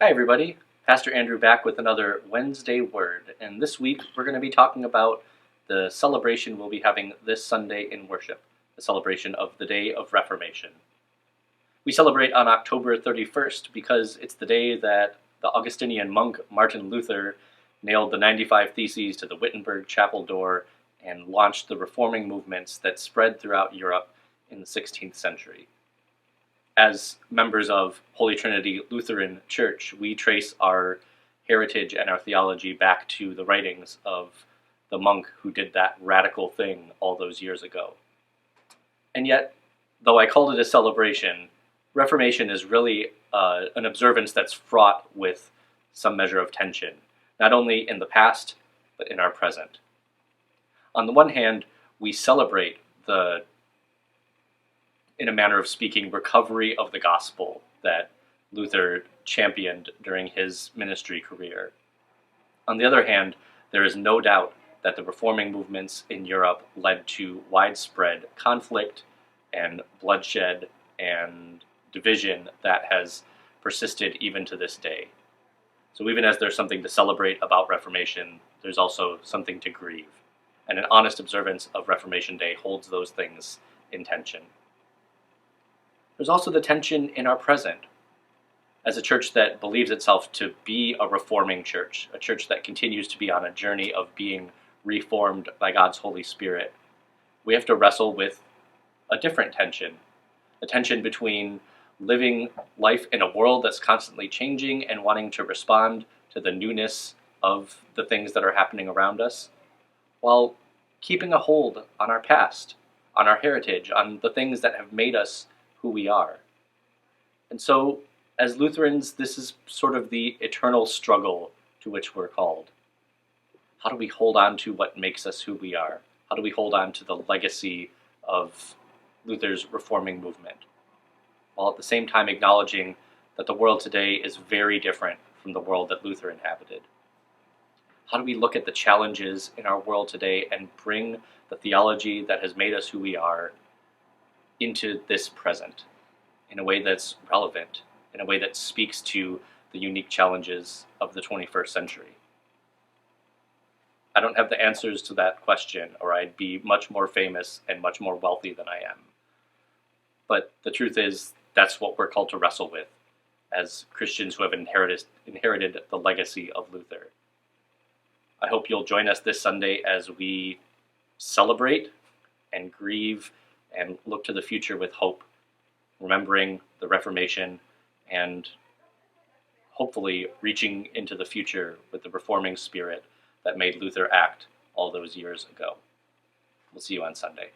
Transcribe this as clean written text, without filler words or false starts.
Hi, everybody. Pastor Andrew back with another Wednesday Word. And this week we're going to be talking about the celebration we'll be having this Sunday in worship, the celebration of the Day of Reformation. We celebrate on October 31st because it's the day that the Augustinian monk Martin Luther nailed the 95 Theses to the Wittenberg chapel door and launched the reforming movements that spread throughout Europe in the 16th century. As members of Holy Trinity Lutheran Church, we trace our heritage and our theology back to the writings of the monk who did that radical thing all those years ago. And yet, though I called it a celebration, Reformation is really an observance that's fraught with some measure of tension, not only in the past, but in our present. On the one hand, we celebrate in a manner of speaking, recovery of the gospel that Luther championed during his ministry career. On the other hand, there is no doubt that the reforming movements in Europe led to widespread conflict and bloodshed and division that has persisted even to this day. So even as there's something to celebrate about Reformation, there's also something to grieve. And an honest observance of Reformation Day holds those things in tension. There's also the tension in our present. As a church that believes itself to be a reforming church, a church that continues to be on a journey of being reformed by God's Holy Spirit, we have to wrestle with a different tension, a tension between living life in a world that's constantly changing and wanting to respond to the newness of the things that are happening around us, while keeping a hold on our past, on our heritage, on the things that have made us who we are. And so, as Lutherans, this is sort of the eternal struggle to which we're called. How do we hold on to what makes us who we are? How do we hold on to the legacy of Luther's reforming movement, while at the same time acknowledging that the world today is very different from the world that Luther inhabited? How do we look at the challenges in our world today and bring the theology that has made us who we are into this present in a way that's relevant, in a way that speaks to the unique challenges of the 21st century? I don't have the answers to that question, or I'd be much more famous and much more wealthy than I am. But the truth is, that's what we're called to wrestle with as Christians who have inherited the legacy of Luther. I hope you'll join us this Sunday as we celebrate and grieve and look to the future with hope, remembering the Reformation and hopefully reaching into the future with the reforming spirit that made Luther act all those years ago. We'll see you on Sunday.